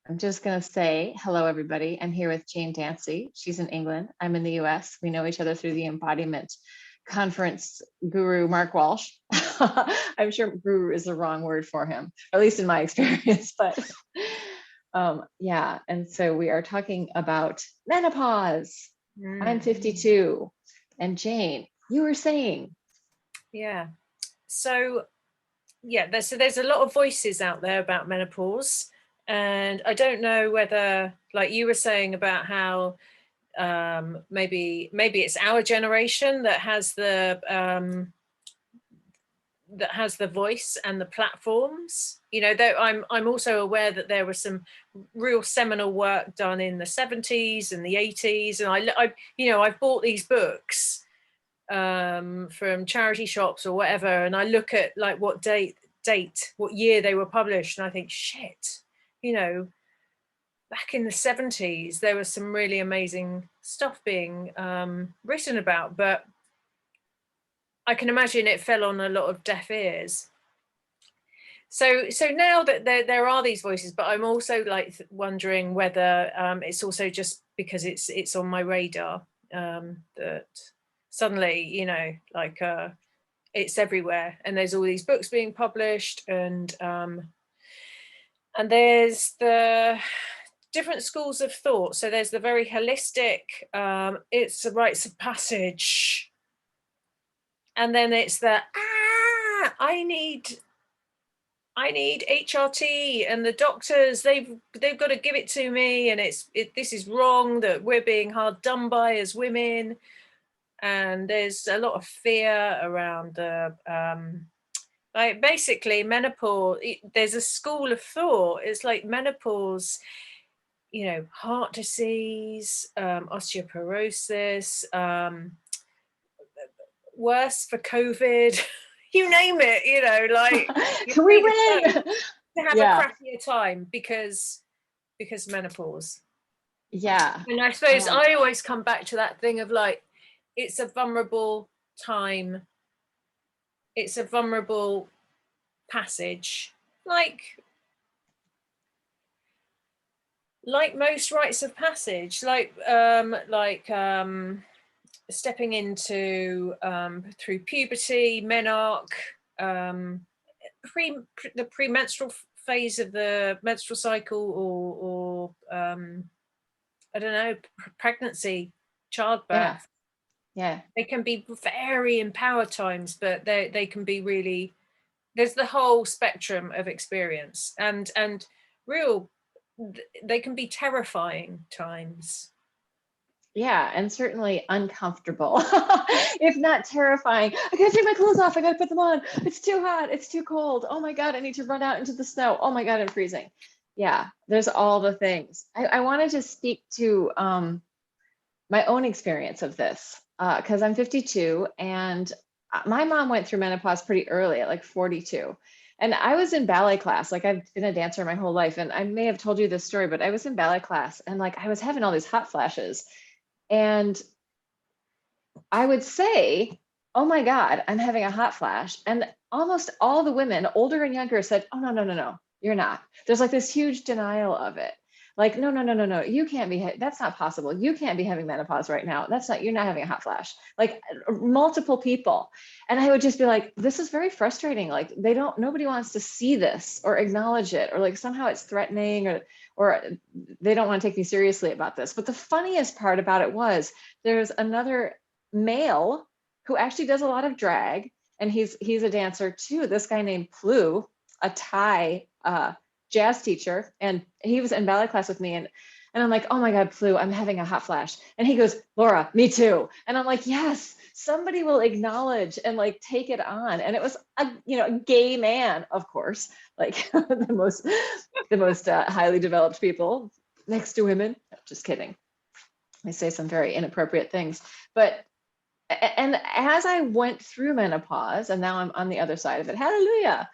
I'm just going to say hello, everybody. I'm here with Jane Dancey. She's in England. I'm in the US. We know each other through the Embodiment Conference guru, Mark Walsh. I'm sure guru is the wrong word for him, at least in my experience. But yeah, and so we are talking about menopause. I'm 52. And Jane, you were saying. Yeah. So, yeah, there's a lot of voices out there about menopause. And I don't know whether, like you were saying about how maybe it's our generation that has the voice and the platforms. You know, though I'm also aware that there was some real seminal work done in the 70s and the 80s, and I've bought these books from charity shops or whatever, and I look at like what what year they were published, and I think, shit, you know, back in the 70s there was some really amazing stuff being written about, but I can imagine it fell on a lot of deaf ears. So now that there are these voices, but I'm also like wondering whether it's also just because it's on my radar, that suddenly, you know, like it's everywhere, and there's all these books being published, and there's the different schools of thought. So there's the very holistic, it's the rites of passage, and then it's the I need HRT, and the doctors, they've got to give it to me, and this is wrong, that we're being hard done by as women. And there's a lot of fear around the like basically menopause. There's a school of thought, it's like menopause, you know, heart disease, osteoporosis, worse for COVID. You name it, you know, like We win to have a crappier time because menopause. Yeah. And I suppose I always come back to that thing of like, it's a vulnerable time, it's a vulnerable passage, like most rites of passage, like stepping into through puberty, menarche, the premenstrual phase of the menstrual cycle, or I don't know, pregnancy, childbirth. Yeah. They can be very empowered times, but they can be really, there's the whole spectrum of experience, and real, they can be terrifying times. Yeah, and certainly uncomfortable, if not terrifying. I gotta take my clothes off, I gotta put them on. It's too hot, it's too cold. Oh my God, I need to run out into the snow. Oh my God, I'm freezing. Yeah, there's all the things. I wanted to speak to my own experience of this, because I'm 52, and my mom went through menopause pretty early at like 42. And I was in ballet class. Like, I've been a dancer my whole life, and I may have told you this story, but I was in ballet class, and like I was having all these hot flashes. And I would say, oh my God, I'm having a hot flash. And almost all the women, older and younger, said, oh, no, you're not. There's like this huge denial of it. Like, no, you can't be, that's not possible. You can't be having menopause right now. You're not having a hot flash. Like, multiple people. And I would just be like, this is very frustrating. Like, nobody wants to see this or acknowledge it, or like somehow it's threatening, or they don't want to take me seriously about this. But the funniest part about it was, there's another male who actually does a lot of drag, and he's a dancer too. This guy named Plu, a Thai jazz teacher, and he was in ballet class with me, and I'm like, oh my God, Plu, I'm having a hot flash. And he goes, Laura, me too. And I'm like, yes, somebody will acknowledge and like take it on. And it was a gay man, of course, like the most highly developed people next to women. No, just kidding. I say some very inappropriate things, but and as I went through menopause, and now I'm on the other side of it, hallelujah,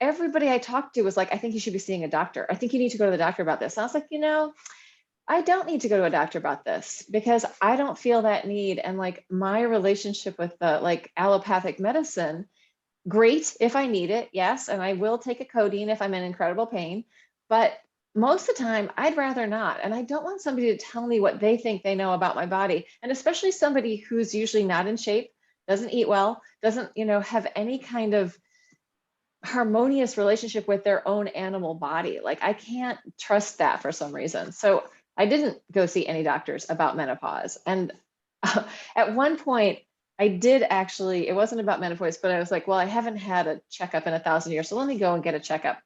everybody I talked to was like, I think you should be seeing a doctor. I think you need to go to the doctor about this. And I was like, I don't need to go to a doctor about this, because I don't feel that need. And like, my relationship with the like allopathic medicine, great if I need it, yes, and I will take a codeine if I'm in incredible pain, But most of the time, I'd rather not. And I don't want somebody to tell me what they think they know about my body. And especially somebody who's usually not in shape, doesn't eat well, doesn't, have any kind of harmonious relationship with their own animal body. Like, I can't trust that for some reason. So I didn't go see any doctors about menopause. And at one point, I did actually, it wasn't about menopause, but I was like, well, I haven't had a checkup in 1,000 years, so let me go and get a checkup.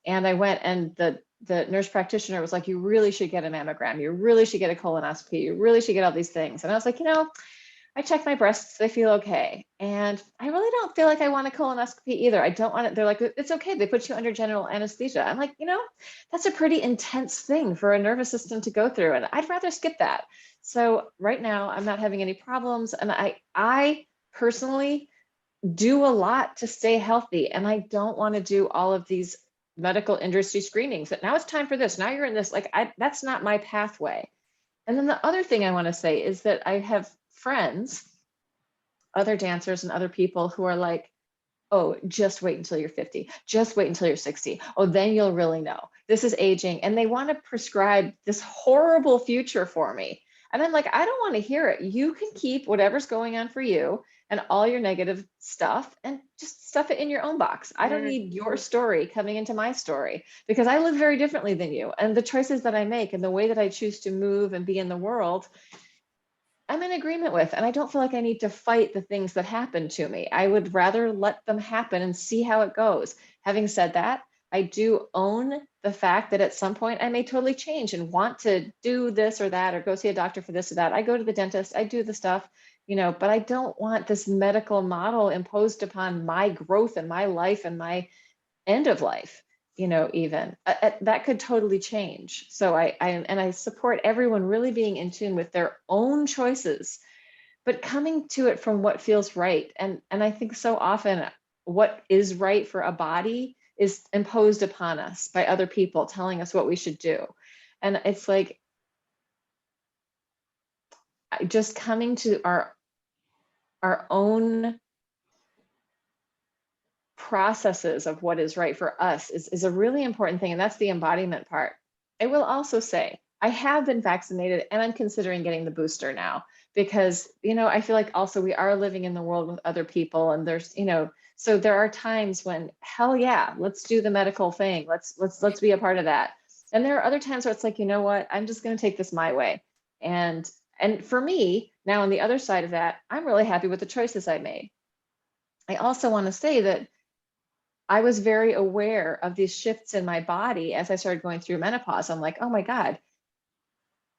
And I went, and the nurse practitioner was like, you really should get a mammogram. You really should get a colonoscopy. You really should get all these things. And I was like, I check my breasts, they feel okay. And I really don't feel like I want a colonoscopy either. I don't want it. They're like, it's okay. They put you under general anesthesia. I'm like, that's a pretty intense thing for a nervous system to go through. And I'd rather skip that. So right now I'm not having any problems. And I personally do a lot to stay healthy. And I don't want to do all of these medical industry screenings that now it's time for this. Now you're in this, like, that's not my pathway. And then the other thing I want to say is that I have friends, other dancers and other people who are like, oh, just wait until you're 50. Just wait until you're 60. Oh, then you'll really know. This is aging. And they want to prescribe this horrible future for me. And I'm like, I don't want to hear it. You can keep whatever's going on for you and all your negative stuff and just stuff it in your own box. I don't need your story coming into my story, because I live very differently than you. And the choices that I make and the way that I choose to move and be in the world, I'm in agreement with, and I don't feel like I need to fight the things that happen to me. I would rather let them happen and see how it goes. Having said that, I do own the fact that at some point I may totally change and want to do this or that, or go see a doctor for this or that. I go to the dentist, I do the stuff, but I don't want this medical model imposed upon my growth and my life and my end of life. Even that could totally change. So I support everyone really being in tune with their own choices, but coming to it from what feels right. And I think so often what is right for a body is imposed upon us by other people telling us what we should do. And it's like just coming to our own processes of what is right for us is a really important thing. And that's the embodiment part. I will also say, I have been vaccinated and I'm considering getting the booster now because, I feel like also we are living in the world with other people, and there's, so there are times when, hell yeah, let's do the medical thing. Let's be a part of that. And there are other times where it's like, you know what, I'm just going to take this my way. And for me now, on the other side of that, I'm really happy with the choices I made. I also want to say that I was very aware of these shifts in my body as I started going through menopause. I'm like, oh my God,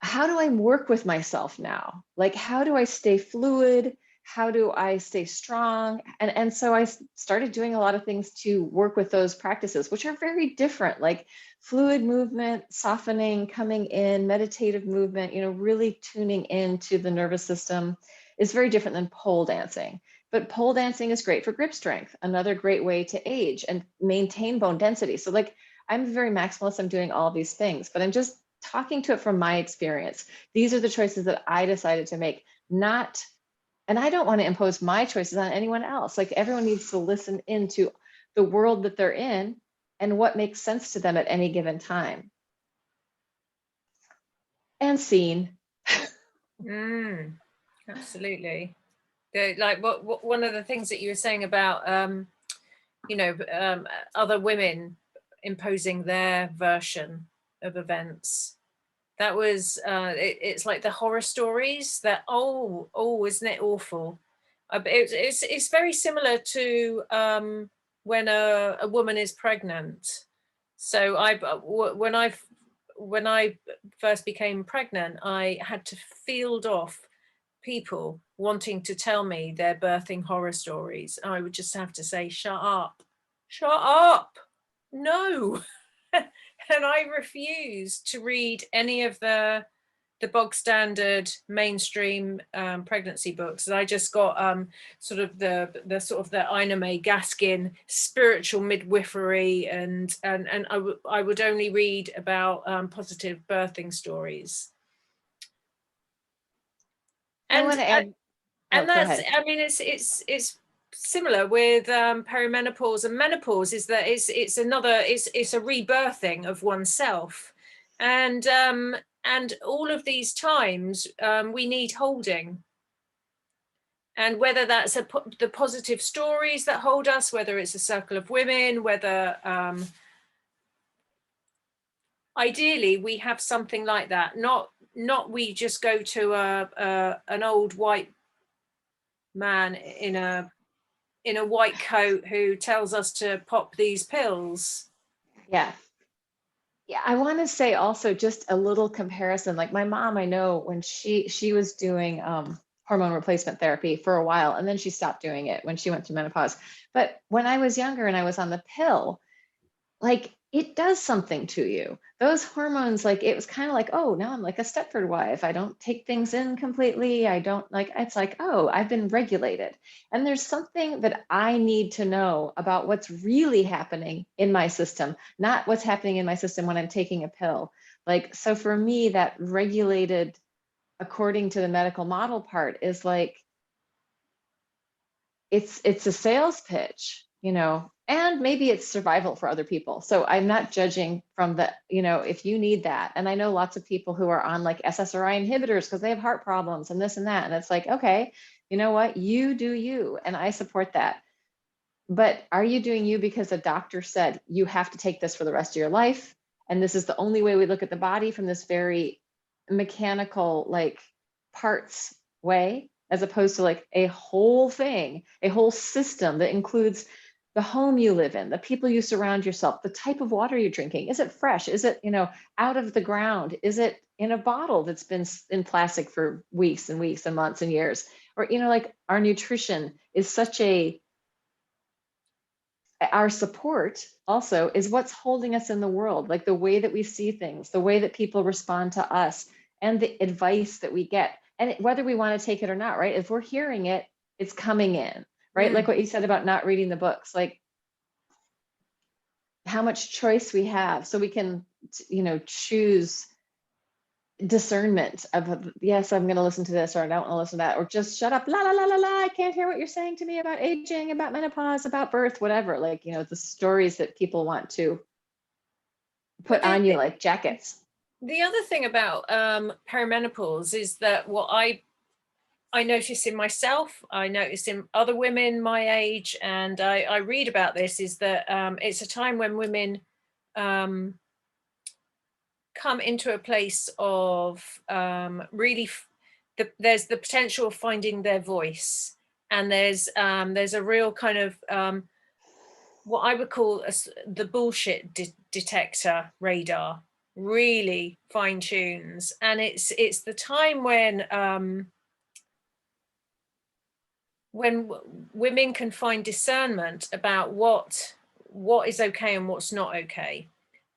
how do I work with myself now? Like, how do I stay fluid? How do I stay strong? And so I started doing a lot of things to work with those practices, which are very different, like fluid movement, softening, coming in, meditative movement, really tuning into the nervous system is very different than pole dancing. But pole dancing is great for grip strength, another great way to age and maintain bone density. So like, I'm very maximalist, I'm doing all these things, but I'm just talking to it from my experience. These are the choices that I decided to make, and I don't want to impose my choices on anyone else. Like, everyone needs to listen into the world that they're in and what makes sense to them at any given time. And scene. Absolutely. Like what one of the things that you were saying about other women imposing their version of events, that was it's like the horror stories that isn't it awful. It's very similar to when a woman is pregnant. So when I first became pregnant, I had to field off people wanting to tell me their birthing horror stories. I would just have to say, shut up, no. And I refused to read any of the bog standard mainstream pregnancy books. And I just got sort of the Ina May Gaskin spiritual midwifery, and I would only read about positive birthing stories. I want to add. And that's, I mean, it's similar with perimenopause and menopause, is that it's a rebirthing of oneself, and all of these times we need holding, and whether that's the positive stories that hold us, whether it's a circle of women, whether ideally we have something like that, not we just go to an old white man in a white coat who tells us to pop these pills. Yeah. Yeah, I want to say also just a little comparison. Like my mom, I know when she was doing hormone replacement therapy for a while, and then she stopped doing it when she went through menopause. But when I was younger and I was on the pill, like it does something to you. Those hormones, like it was kind of like, oh, now I'm like a Stepford wife. I don't take things in completely. I don't like, it's like, oh, I've been regulated. And there's something that I need to know about what's really happening in my system, not what's happening in my system when I'm taking a pill. Like, so for me, that regulated according to the medical model part is like, it's a sales pitch, you know, and maybe it's survival for other people. So I'm not judging from the, you know, if you need that. And I know lots of people who are on like SSRI inhibitors because they have heart problems and this and that. And it's like, okay, you know what, you do you, and I support that. But are you doing you because a doctor said you have to take this for the rest of your life? And this is the only way we look at the body, from this very mechanical, like parts way, as opposed to like a whole thing, a whole system that includes the home you live in, the people you surround yourself, the type of water you're drinking. Is it fresh? Is it, you know, out of the ground? Is it in a bottle that's been in plastic for weeks and weeks and months and years? Or, you know, like our nutrition is such a, our support also is what's holding us in the world, like the way that we see things, the way that people respond to us, and the advice that we get, and whether we want to take it or not, right? If we're hearing it, it's coming in, right? Like what you said about not reading the books, like how much choice we have, so we can, you know, choose discernment of, yes, I'm going to listen to this, or I don't want to listen to that, or just shut up, la la la la la, I can't hear what you're saying to me about aging, about menopause, about birth, whatever. Like, you know, the stories that people want to put on you like jackets. The other thing about perimenopause is that what I notice in myself, I notice in other women my age, and I read about this, is that it's a time when women come into a place of really, there's the potential of finding their voice, and there's a real kind of what I would call the bullshit detector radar really fine tunes, and it's the time when women can find discernment about what is okay and what's not okay,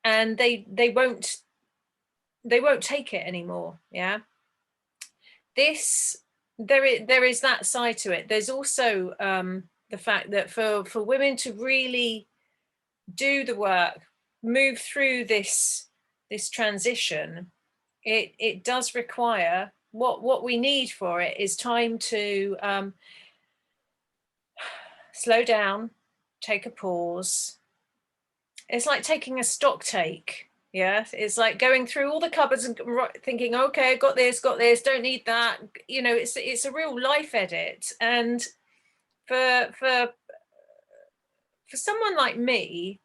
and they won't take it anymore. Yeah, there is that side to it. There's also the fact that for women to really do the work, move through this transition, it does require, what we need for it is time to slow down, take a pause. It's like taking a stock take. Yeah, it's like going through all the cupboards and thinking, okay, got this, don't need that. You know, it's a real life edit. And for someone like me,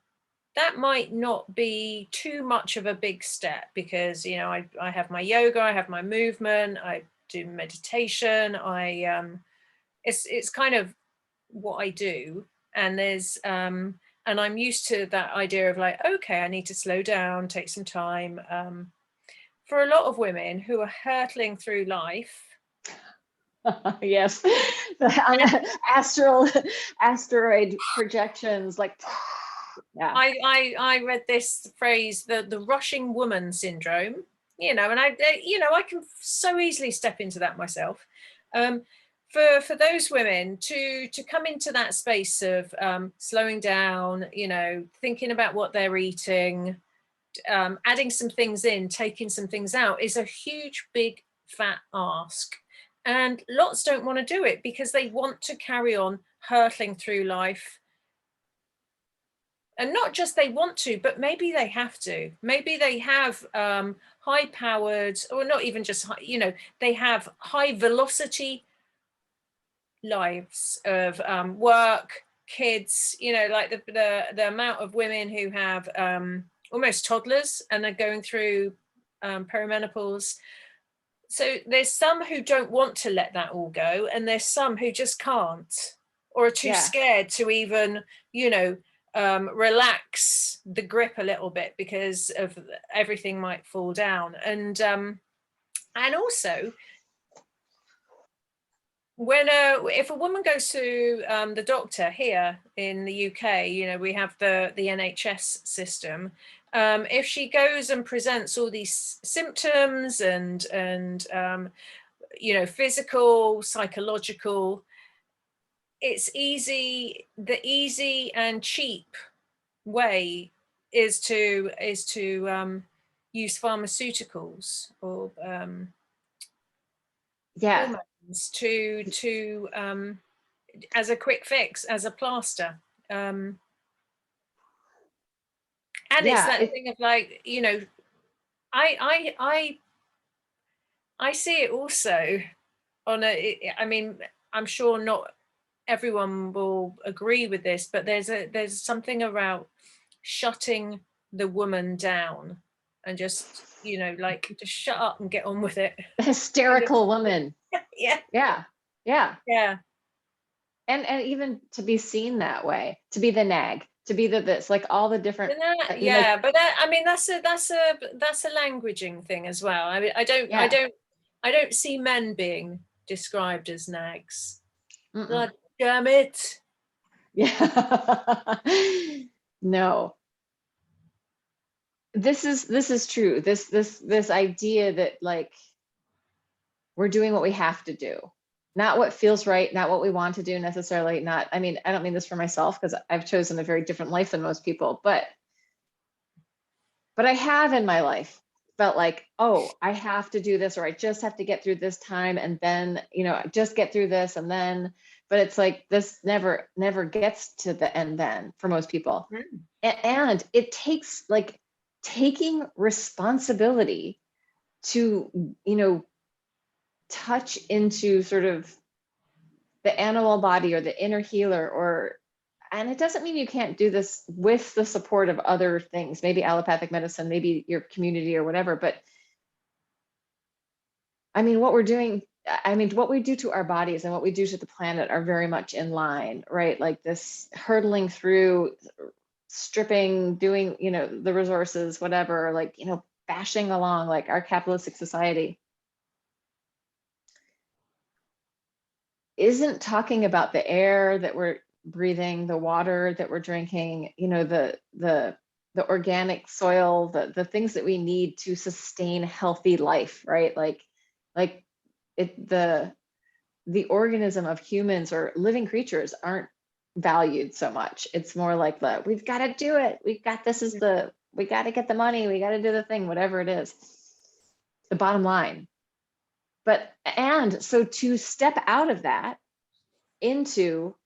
that might not be too much of a big step, because, you know, I have my yoga, I have my movement, I do meditation, it's kind of what I do. And there's and I'm used to that idea of like, okay, I need to slow down, take some time. For a lot of women who are hurtling through life, yes, asteroid projections, like yeah. I read this phrase, the rushing woman syndrome, you know, and I can so easily step into that myself. For those women to come into that space of slowing down, you know, thinking about what they're eating, adding some things in, taking some things out, is a huge, big, fat ask. And lots don't want to do it because they want to carry on hurtling through life. And not just they want to, but maybe they have to. Maybe they have high powered, or not even just high, you know, they have high velocity lives of work, kids, you know, like the amount of women who have almost toddlers and are going through perimenopause. So there's some who don't want to let that all go, and there's some who just can't, or are too scared to even, you know, relax the grip a little bit because of everything might fall down. And also, when if a woman goes to the doctor here in the UK, you know, we have the NHS system. If she goes and presents all these symptoms and you know, physical, psychological, it's easy. The easy and cheap way is to use pharmaceuticals or hormones to as a quick fix, as a plaster. And it's that thing of like, you know, I see it also on a, I mean, I'm sure not everyone will agree with this, but there's something about shutting the woman down and just, you know, like, just shut up and get on with it. The hysterical woman. Yeah. And even to be seen that way, to be the nag, to be the this, like all the different. But that, I mean, that's a languaging thing as well. I mean, I don't see men being described as nags. God damn it. Yeah. No. This is true. This idea that like we're doing what we have to do, not what feels right, not what we want to do necessarily. Not, I mean, I don't mean this for myself because I've chosen a very different life than most people, but I have in my life felt like, oh, I have to do this, or I just have to get through this time, and then, you know, just get through this, and then, but it's like this never gets to the end then for most people. And it takes like taking responsibility to, you know, touch into sort of the animal body or the inner healer, or, and it doesn't mean you can't do this with the support of other things, maybe allopathic medicine, maybe your community or whatever. But I mean, what we're doing, I mean, what we do to our bodies and what we do to the planet are very much in line, right? Like this hurtling through, stripping, doing, you know, the resources, whatever, like, you know, bashing along like our capitalistic society isn't talking about the air that we're breathing, the water that we're drinking, you know, the organic soil, the things that we need to sustain healthy life, right? Like it, the organism of humans or living creatures aren't valued so much. It's more like we've got to do it. We've got, this is we got to get the money. We got to do the thing, whatever it is, the bottom line. But, and so to step out of that into,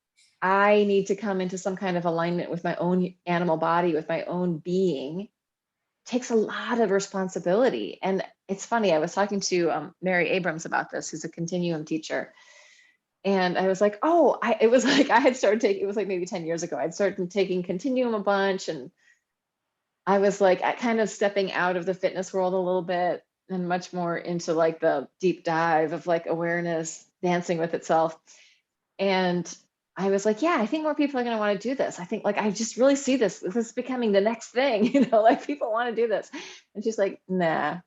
I need to come into some kind of alignment with my own animal body, with my own being, takes a lot of responsibility. And it's funny, I was talking to Mary Abrams about this, who's a continuum teacher. And I was like, oh, it was like, I had started taking, it was like maybe 10 years ago, I'd started taking continuum a bunch. And I was like, kind of stepping out of the fitness world a little bit and much more into like the deep dive of like awareness, dancing with itself. And I was like, yeah, I think more people are going to want to do this. I think like, I just really see this is becoming the next thing, you know, like people want to do this. And she's like, nah,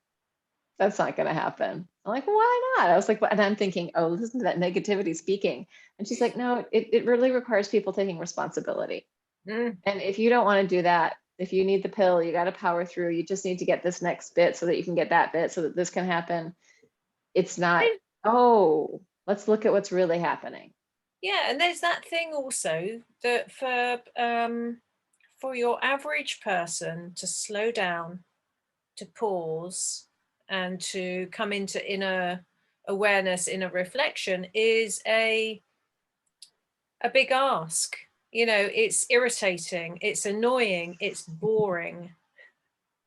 that's not going to happen. I'm like, why not? I was like, and I'm thinking, oh, listen to that negativity speaking. And she's like, no, it really requires people taking responsibility. And if you don't want to do that, if you need the pill, you got to power through. You just need to get this next bit so that you can get that bit so that this can happen. It's not, oh, let's look at what's really happening. Yeah, and there's that thing also that for your average person to slow down, to pause, and to come into inner awareness, inner reflection is a big ask. You know, it's irritating, it's annoying, it's boring.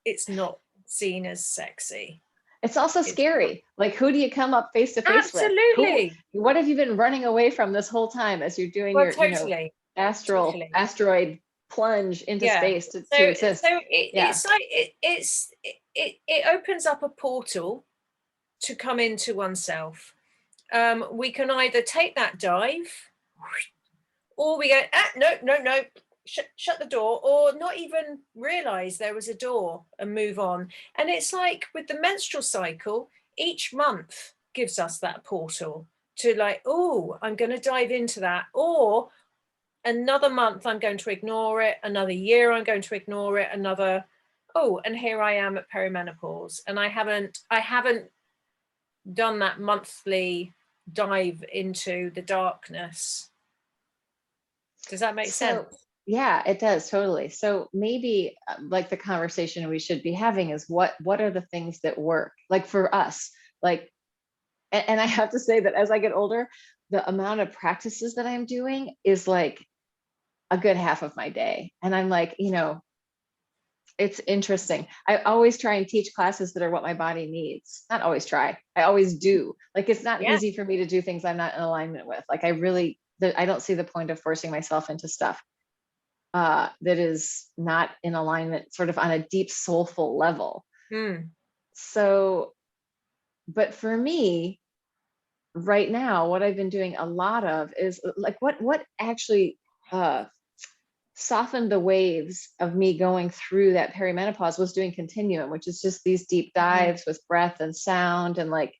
It's not seen as sexy. It's also It's scary. Like, who do you come up face to face with? absolutely. What have you been running away from this whole time as you're doing Well, your, totally. Totally. asteroid plunge into Yeah. space to So exist? Yeah. it's like it opens up a portal to come into oneself. We can either take that dive, or we go, no, shut the door, or not even realize there was a door and move on. And it's like with the menstrual cycle, each month gives us that portal to like, oh, I'm going to dive into that, or another month I'm going to ignore it, another year I'm going to ignore it, another, oh, and here I am at perimenopause, and I haven't done that monthly dive into the darkness. Does that make sense? Yeah, it does, totally. So maybe like the conversation we should be having is what are the things that work, like for us, like, and I have to say that as I get older, the amount of practices that I'm doing is like a good half of my day. And I'm like, it's interesting. I always try and teach classes that are what my body needs. Not always try. I always do. Like, it's not Yeah. easy for me to do things I'm not in alignment with. Like, I don't see the point of forcing myself into stuff that is not in alignment, sort of on a deep soulful level. So, but for me right now, what I've been doing a lot of is like what actually softened the waves of me going through that perimenopause was doing continuum, which is just these deep dives with breath and sound, and like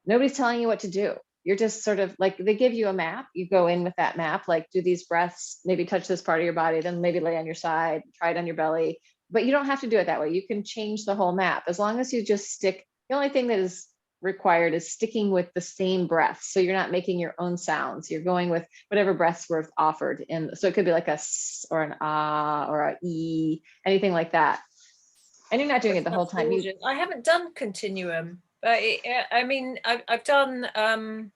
nobody's telling you what to do. You're just sort of like, they give you a map, you go in with that map, like do these breaths, maybe touch this part of your body, then maybe lay on your side, try it on your belly. But you don't have to do it that way. You can change the whole map as long as you just stick. The only thing that is required is sticking with the same breath. So you're not making your own sounds. You're going with whatever breaths were offered. And so it could be like a s or an ah or a e, anything like that. And you're not doing it the whole time. I haven't done continuum, but I mean, I've done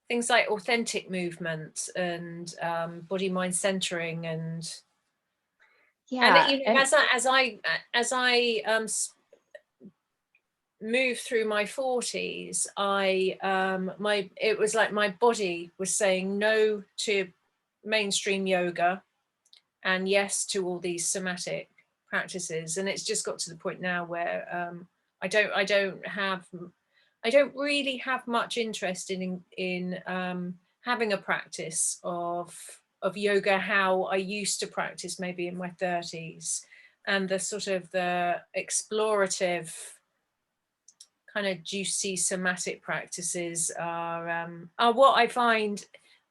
things like authentic movement and body mind centering, and yeah, you know, as I move through my 40s, it was like my body was saying no to mainstream yoga and yes to all these somatic practices, and it's just got to the point now where I don't really have much interest in having a practice of yoga how I used to practice maybe in my 30s, and the sort of the explorative kind of juicy somatic practices are what I find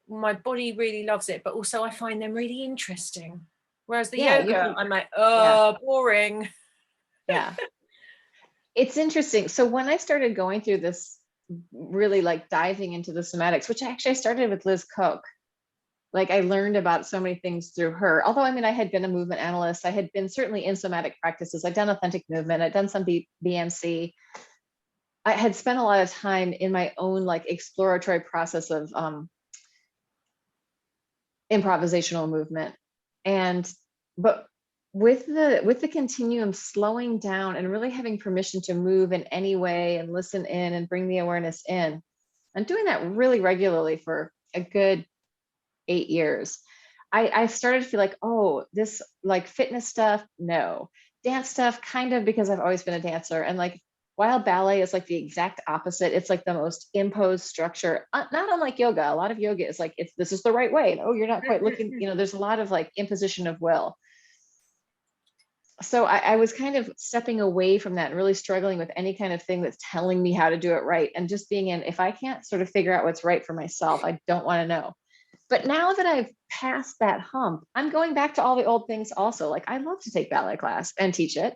my body really loves it, but also I find them really interesting. Whereas the yoga, I'm like, oh, boring. Yeah. It's interesting. So when I started going through this, really like diving into the somatics, which I started with Liz Koch. Like, I learned about so many things through her. Although, I mean, I had been a movement analyst. I had been certainly in somatic practices. I'd done authentic movement. I'd done some BMC. I had spent a lot of time in my own like exploratory process of improvisational movement. But with the continuum slowing down and really having permission to move in any way and listen in and bring the awareness in, and doing that really regularly for a good 8 years, I started to feel like, oh, this like fitness stuff, no. Dance stuff, kind of, because I've always been a dancer. And like, while ballet is like the exact opposite, it's like the most imposed structure, not unlike yoga. A lot of yoga is like, this is the right way. And, oh, you're not quite looking, there's a lot of like imposition of will. So I was kind of stepping away from that and really struggling with any kind of thing that's telling me how to do it right. And just being in, if I can't sort of figure out what's right for myself, I don't want to know. But now that I've passed that hump, I'm going back to all the old things also. Like, I love to take ballet class and teach it.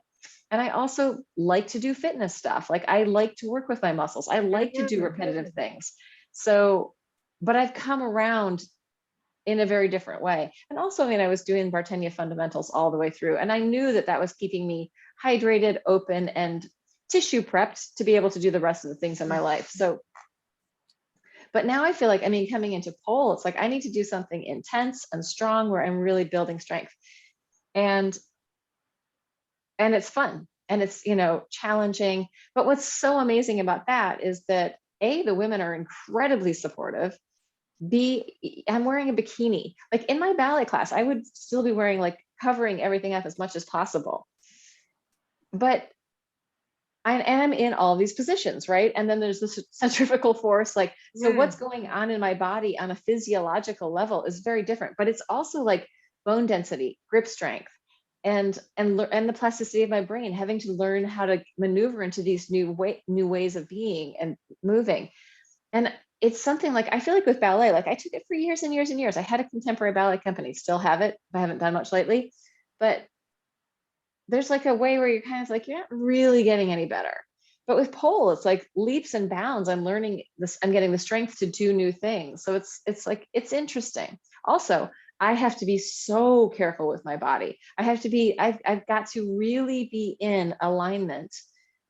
And I also like to do fitness stuff. Like, I like to work with my muscles. I like to do repetitive things. So, but I've come around in a very different way. And also, I mean, I was doing Bartenia fundamentals all the way through, and I knew that that was keeping me hydrated, open, and tissue prepped to be able to do the rest of the things in my life. So, But now I feel like, I mean, coming into pole, it's like I need to do something intense and strong where I'm really building strength. And it's fun and it's, challenging. But what's so amazing about that is that A, the women are incredibly supportive. B, I'm wearing a bikini. Like in my ballet class, I would still be wearing, like, covering everything up as much as possible. But I'm in all these positions, right? And then there's this centrifugal force, like, so what's going on in my body on a physiological level is very different, but it's also like bone density, grip strength, and the plasticity of my brain, having to learn how to maneuver into these new ways of being and moving. And it's something like, I feel like with ballet, like I took it for years and years and years. I had a contemporary ballet company, still have it. I haven't done much lately, but there's like a way where you're kind of like, you're not really getting any better. But with pole, it's like leaps and bounds. I'm learning this, I'm getting the strength to do new things. So it's interesting. Also, I have to be so careful with my body. I've got to really be in alignment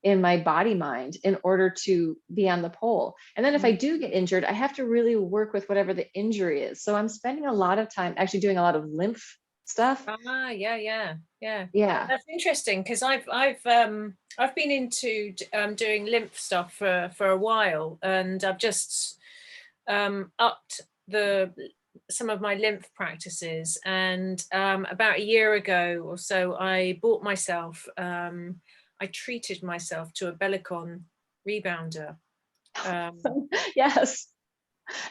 in my body mind in order to be on the pole. And then if I do get injured, I have to really work with whatever the injury is. So I'm spending a lot of time actually doing a lot of lymph stuff. Yeah. That's interesting because I've been into doing lymph stuff for a while, and I've just upped some of my lymph practices. And about a year ago or so, I bought myself. I treated myself to a Bellicon rebounder. Yes.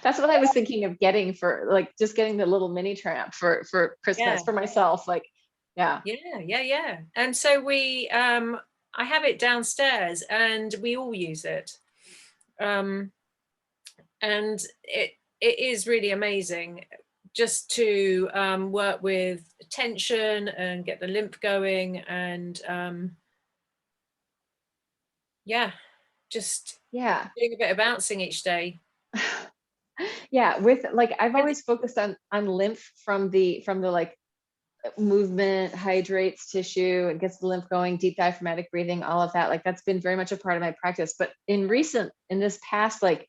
That's what I was thinking of getting for, like, just getting the little mini tramp for Christmas for myself. Like, yeah. And so I have it downstairs and we all use it. And it is really amazing just to work with tension and get the lymph going, and just doing a bit of bouncing each day. Yeah, with, like, I've always focused on lymph from the like movement, hydrates tissue, and gets the lymph going, deep diaphragmatic breathing, all of that. Like that's been very much a part of my practice. But in this past like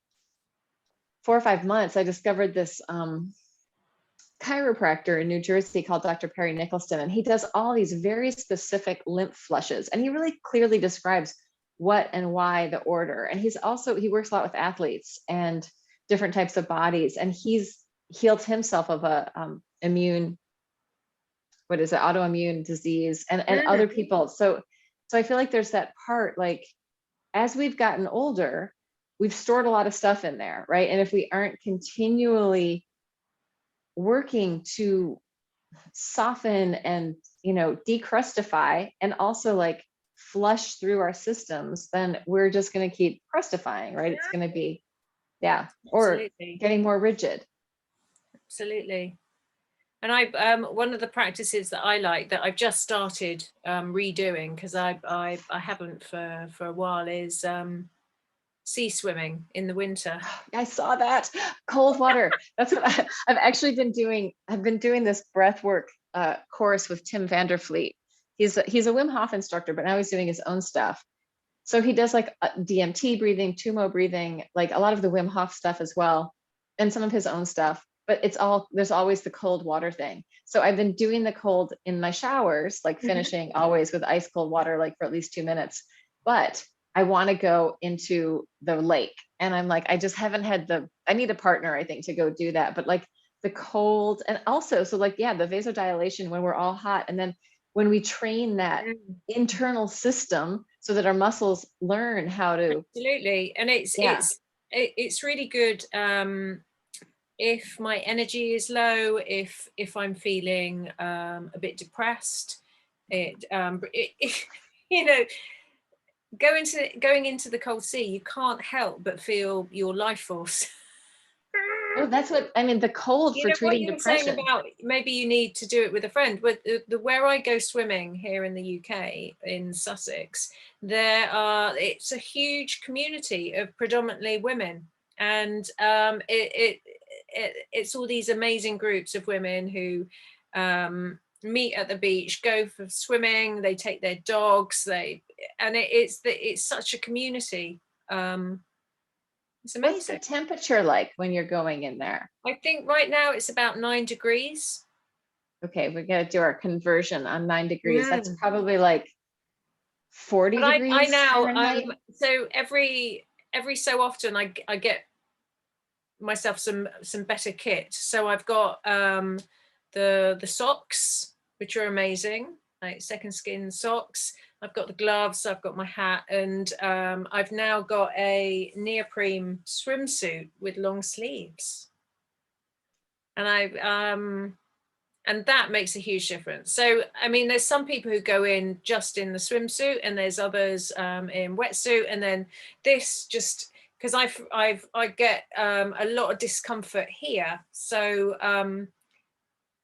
4 or 5 months, I discovered this chiropractor in New Jersey called Dr. Perry Nicholson, and he does all these very specific lymph flushes, and he really clearly describes what and why the order. And he works a lot with athletes and different types of bodies, and he's healed himself of a autoimmune disease, and other people. So I feel like there's that part, like, as we've gotten older, we've stored a lot of stuff in there, right? And if we aren't continually working to soften and, decrustify and also like flush through our systems, then we're just going to keep crustifying, right? It's going to be, or getting more rigid. Absolutely. And one of the practices that I like, that I've just started redoing, because I haven't for a while, is sea swimming in the winter. I saw that. Cold water. That's what I've actually been doing. I've been doing this breath work course with Tim Vanderfleet. He's a Wim Hof instructor, but now he's doing his own stuff. So he does like DMT breathing, Tumo breathing, like a lot of the Wim Hof stuff as well, and some of his own stuff. But there's always the cold water thing. So I've been doing the cold in my showers, like finishing always with ice cold water, like for at least 2 minutes. But I want to go into the lake, and I'm like, I just haven't had I need a partner, I think, to go do that. But like the cold, and also, so like, yeah, the vasodilation when we're all hot. And then when we train that internal system so that our muscles learn how to. Absolutely. And it's really good. If my energy is low, if I'm feeling a bit depressed, going into the cold sea, you can't help but feel your life force. Oh, that's what I mean. The cold for treating depression. Saying about maybe you need to do it with a friend. But where I go swimming here in the UK, in Sussex, it's a huge community of predominantly women, and it's all these amazing groups of women who meet at the beach, go for swimming. They take their dogs. It's such a community. It's What's the amazing. temperature like when you're going in there? I think right now it's about 9 degrees. Okay, we got to do our conversion on 9 degrees. That's Mm. probably like 40 But I degrees now Fahrenheit. so every so often I get myself some better kit. So I've got the socks, which are amazing, like second skin socks. I've got the gloves, I've got my hat, and I've now got a neoprene swimsuit with long sleeves. And and that makes a huge difference. So, I mean, there's some people who go in just in the swimsuit, and there's others in wetsuit, and then this just because I get a lot of discomfort here, so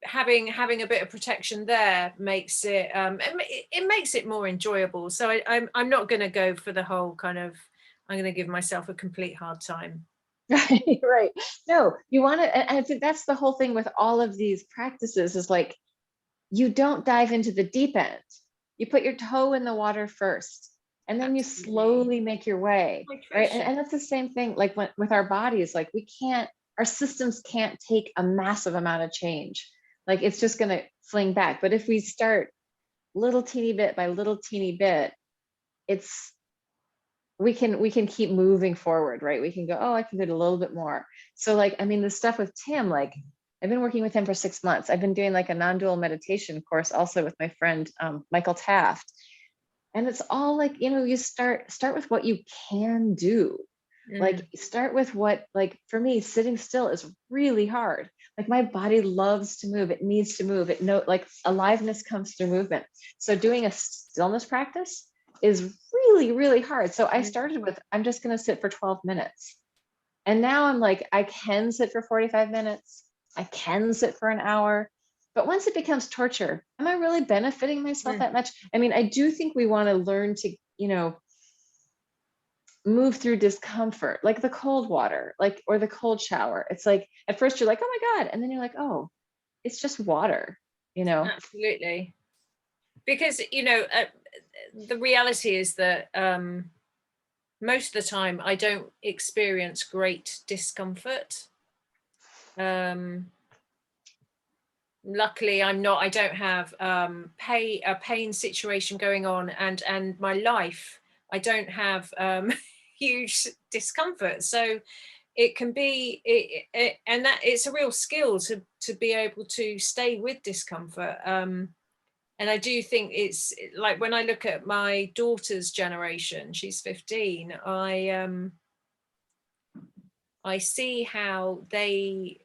having a bit of protection there makes it it makes it more enjoyable. So I'm not going to go for the whole kind of I'm going to give myself a complete hard time. Right, right. No, you want to, and I think that's the whole thing with all of these practices is like, you don't dive into the deep end. You put your toe in the water first, and then you Absolutely. slowly make your way, right? Hydration. And that's the same thing, like with our bodies, like we can't, our systems can't take a massive amount of change. Like it's just going to fling back. But if we start little teeny bit by little teeny bit, it's, we can keep moving forward, right? We can go, oh, I can do it a little bit more. So like, I mean, the stuff with Tim, like I've been working with him for 6 months. I've been doing like a non-dual meditation course also with my friend Michael Taft. And it's all like, you start with what you can do. Like start with what, like for me, sitting still is really hard. Like my body loves to move. It needs to move. Like aliveness comes through movement. So doing a stillness practice is really, really hard. So I started with, I'm just going to sit for 12 minutes. And now I'm like, I can sit for 45 minutes. I can sit for an hour. But once it becomes torture, am I really benefiting myself that much? I mean, I do think we want to learn to, move through discomfort, like the cold water, like, or the cold shower. It's like, at first you're like, oh my God. And then you're like, oh, it's just water, Absolutely. Because, the reality is that most of the time I don't experience great discomfort. Luckily I don't have a pain situation going on, and my life, I don't have huge discomfort. So it can be and that it's a real skill to be able to stay with discomfort. And I do think it's like when I look at my daughter's generation, she's 15, I see how they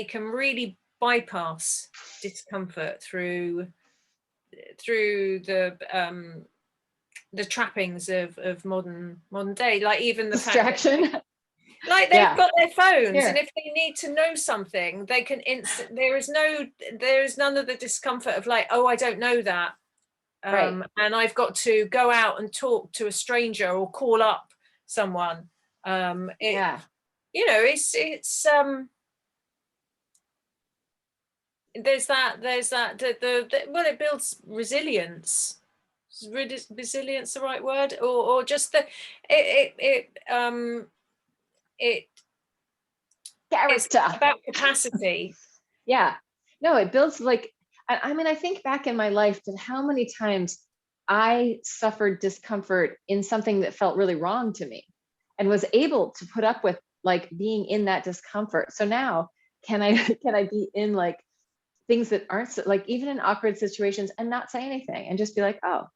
can really bypass discomfort through the trappings of modern day, like even the fact distraction. that like they've Yeah. got their phones, Here. and if they need to know something, they can there is none of the discomfort of like, oh, I don't know that, Right. and I've got to go out and talk to a stranger or call up someone. Yeah. It's there's that well, it builds resilience. Is resilience the right word, or just the it it's Character. about capacity. Yeah. No, it builds like, I mean, I think back in my life to how many times I suffered discomfort in something that felt really wrong to me and was able to put up with like being in that discomfort. So now can I can I be in like things that aren't like even in awkward situations and not say anything and just be like, oh,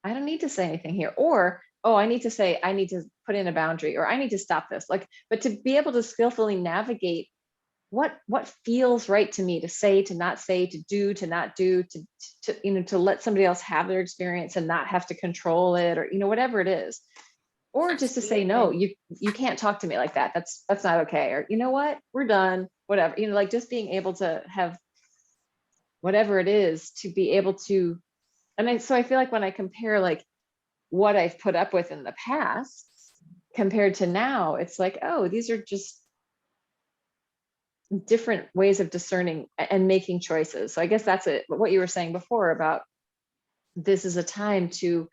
I don't need to say anything here. Or, oh, I need to put in a boundary, or I need to stop this. Like, but to be able to skillfully navigate what feels right to me to say, to not say, to do, to not do, to let somebody else have their experience and not have to control it, or whatever it is. Or just to say, no, you can't talk to me like that. That's not okay. Or you know what, we're done, whatever, like just being able to have whatever it is to be able to. So I feel like when I compare like what I've put up with in the past compared to now, it's like, oh, these are just different ways of discerning and making choices. So I guess that's it. What you were saying before about this is a time to,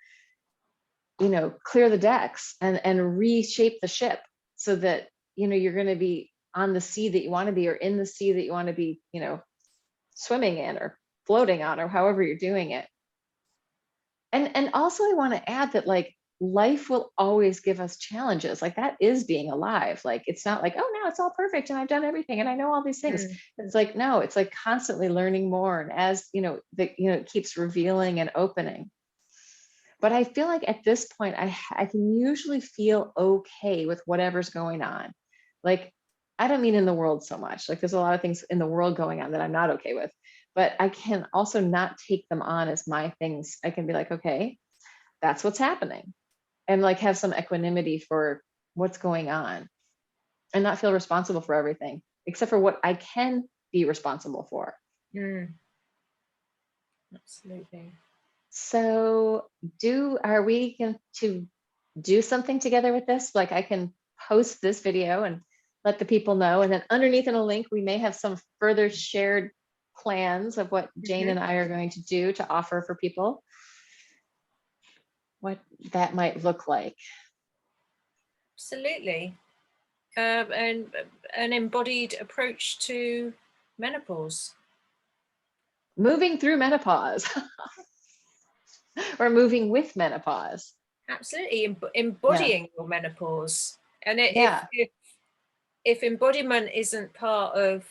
clear the decks and reshape the ship so that, you know, you're going to be on the sea that you want to be, or in the sea that you want to be, you know, swimming in or floating on, or however you're doing it. And also I want to add that like life will always give us challenges. Like that is being alive. Like it's not like, oh, now it's all perfect and I've done everything and I know all these things. It's like, no, it's like constantly learning more. And as, you know, it keeps revealing and opening. But I feel like at this point, I can usually feel okay with whatever's going on. Like, I don't mean in the world so much. Like, there's a lot of things in the world going on that I'm not okay with, but I can also not take them on as my things. I can be like, okay, that's what's happening, and like have some equanimity for what's going on, and not feel responsible for everything except for what I can be responsible for. Absolutely. So are we going to do something together with this? Like I can post this video and let the people know. And then underneath in a link, we may have some further shared plans of what Jane and I are going to do to offer for people, what that might look like. Absolutely. And an embodied approach to menopause. Moving through menopause or moving with menopause. Absolutely. Embodying your menopause. And if embodiment isn't part of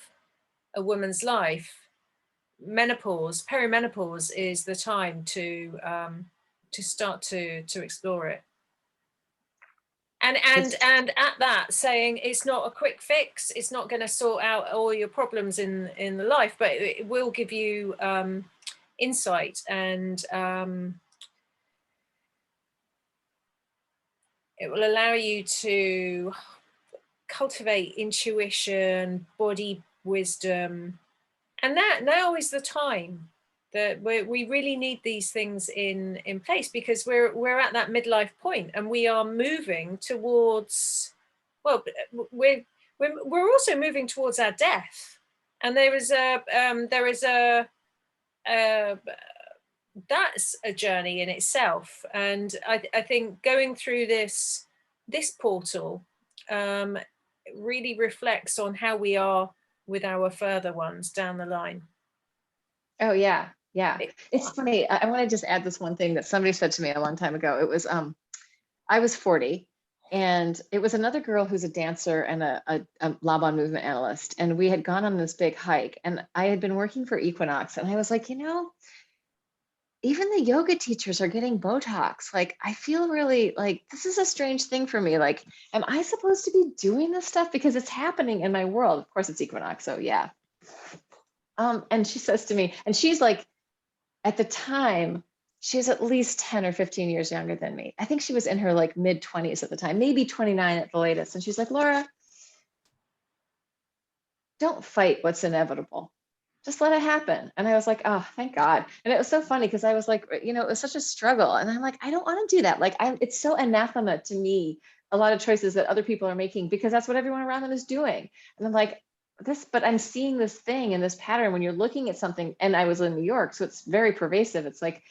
a woman's life, perimenopause is the time to start to explore it. And at that, saying it's not a quick fix, it's not going to sort out all your problems in the life, but it will give you insight, and it will allow you to cultivate intuition, body wisdom. And that now is the time that we really need these things in place, because we're at that midlife point and we are moving towards, well, we're also moving towards our death. And that's a journey in itself. And I think going through this portal really reflects on how we are with our further ones down the line. Oh yeah. Yeah. It's funny. I want to just add this one thing that somebody said to me a long time ago. It was, I was 40 and it was another girl who's a dancer and a Laban movement analyst. And we had gone on this big hike and I had been working for Equinox and I was like, you know, even the yoga teachers are getting Botox. Like, I feel really like this is a strange thing for me. Like, am I supposed to be doing this stuff? Because it's happening in my world. Of course, it's Equinox. So yeah. And she says to me, and she's like, at the time, she was at least 10 or 15 years younger than me. I think she was in her like mid 20s at the time, maybe 29 at the latest. And she's like, Laura, don't fight what's inevitable. Just let it happen. And I was like, oh, thank God. And it was so funny because I was like, you know, it was such a struggle. And I'm like, I don't want to do that. Like, it's so anathema to me, a lot of choices that other people are making, because that's what everyone around them is doing. And I'm like, but I'm seeing this thing and this pattern when you're looking at something. And I was in New York, so it's very pervasive. It's like,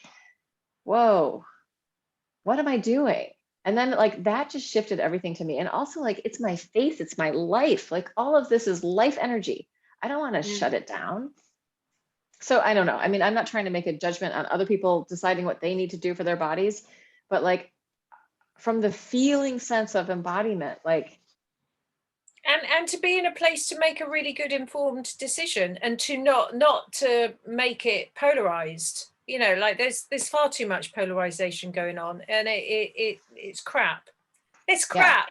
whoa, what am I doing? And then like that just shifted everything to me. And also like, it's my faith, it's my life. Like all of this is life energy. I don't want to shut it down. So I don't know. I mean, I'm not trying to make a judgment on other people deciding what they need to do for their bodies, but like from the feeling sense of embodiment, like. And to be in a place to make a really good informed decision, and to not to make it polarized. You know, like there's far too much polarization going on, and it's crap. It's crap.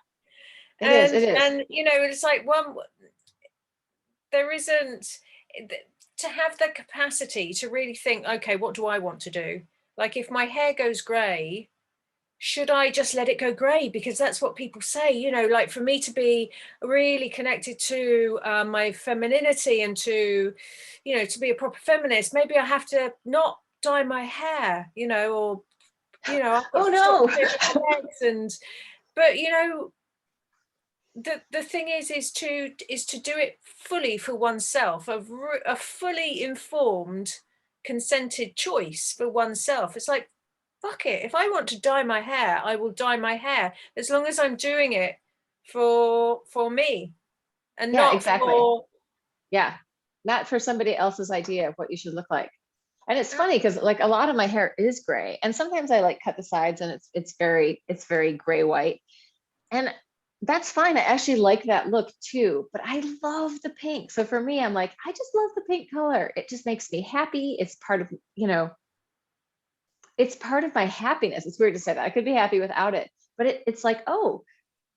Yeah, it is. And you know, it's like there isn't, to have the capacity to really think, okay, what do I want to do? Like if my hair goes grey, should I just let it go grey? Because that's what people say, you know, like for me to be really connected to my femininity and to, you know, to be a proper feminist, maybe I have to not dye my hair, you know, or, you know, I've got to stop shaving my legs. But, you know, the thing is to do it fully for oneself, a fully informed, consented choice for oneself. It's like, fuck it, if I want to dye my hair, I will dye my hair, as long as I'm doing it for me, and Yeah, not exactly. for Yeah. Not for somebody else's idea of what you should look like. And it's funny because like a lot of my hair is gray, and sometimes I like cut the sides and it's very gray white. And that's fine. I actually like that look too, but I love the pink. So for me, I'm like, I just love the pink color. It just makes me happy. It's part of, it's part of my happiness. It's weird to say that. I could be happy without it, but it's like, oh,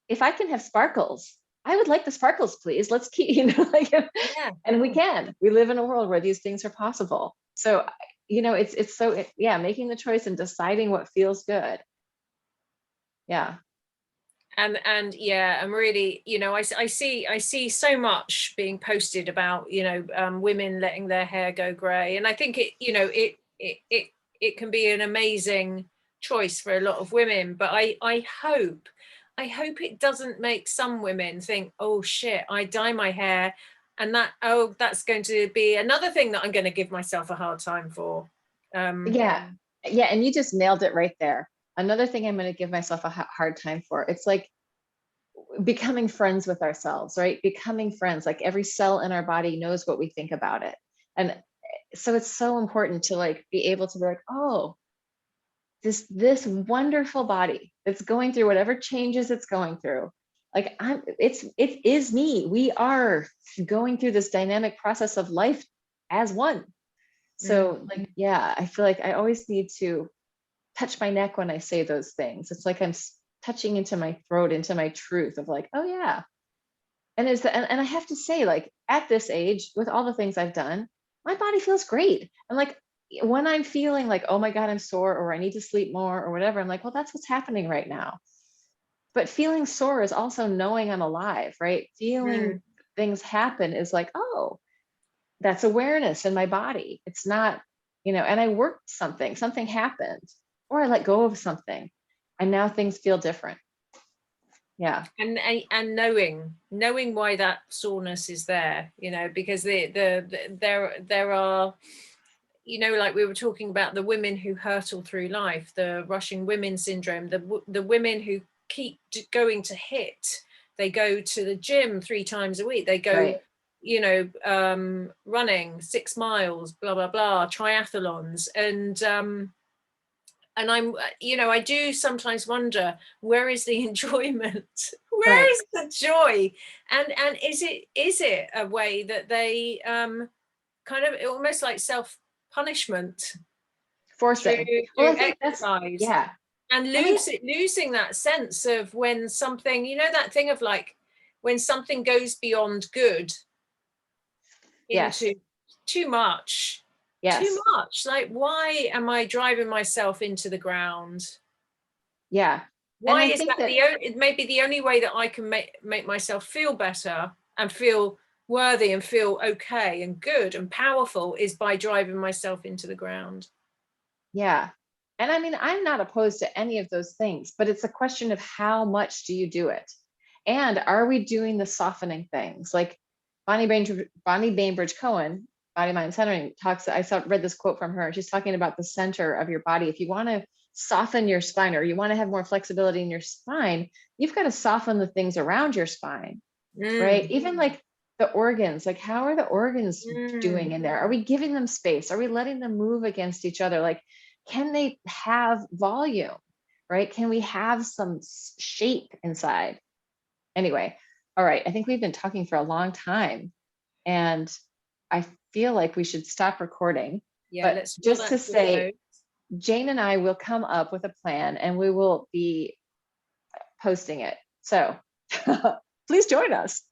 if I can have sparkles, I would like the sparkles, please. Let's keep, like, yeah. and we live in a world where these things are possible. So, it's so, yeah, making the choice and deciding what feels good. Yeah. And yeah, I'm really, I see so much being posted about, women letting their hair go gray, and I think it can be an amazing choice for a lot of women, but I hope it doesn't make some women think, oh shit, I dye my hair and that's going to be another thing that I'm going to give myself a hard time for. Yeah. And you just nailed it right there. Another thing I'm going to give myself a hard time for. It's like becoming friends with ourselves, right? Becoming friends, like every cell in our body knows what we think about it. And so it's so important to like be able to be like, oh, this wonderful body that's going through whatever changes it's going through. Like it is me. We are going through this dynamic process of life as one. So like, yeah, I feel like I always need to touch my neck when I say those things. It's like I'm touching into my throat, into my truth of like, oh yeah. And and I have to say, like at this age, with all the things I've done, my body feels great. And like when I'm feeling like, oh my God, I'm sore or I need to sleep more or whatever, I'm like, well, that's what's happening right now. But feeling sore is also knowing I'm alive, right? Feeling things happen is like, oh, that's awareness in my body. It's not, and I worked something happened, or I let go of something, and now things feel different. Yeah. And knowing why that soreness is there, because there are, like we were talking about the women who hurtle through life, the rushing women syndrome, the women who keep going to HIIT, they go to the gym 3 times a week, they go Right. Running 6 miles, blah blah blah, triathlons, and I'm, I do sometimes wonder, where is the enjoyment? Where is the joy? And is it a way that they kind of almost like self-punishment Forcing. Well, through I think exercise, yeah. and losing that sense of when something, that thing of like when something goes beyond good Yes. into too much. Yes. Too much. Like, why am I driving myself into the ground? Yeah. And Why I is think that that, it may be the only way that I can make myself feel better and feel worthy and feel okay and good and powerful is by driving myself into the ground. yeah. And I mean, I'm not opposed to any of those things, but it's a question of how much do you do it? And are we doing the softening things? Like Bonnie Bainbridge Cohen, Body Mind Centering, read this quote from her. She's talking about the center of your body. If you want to soften your spine, or you want to have more flexibility in your spine, you've got to soften the things around your spine, right? Even like the organs, like how are the organs doing in there? Are we giving them space? Are we letting them move against each other? Like, can they have volume, right? Can we have some shape inside? Anyway, all right. I think we've been talking for a long time, and I feel like we should stop recording. Yeah, but just to say, Jane and I will come up with a plan and we will be posting it. So please join us.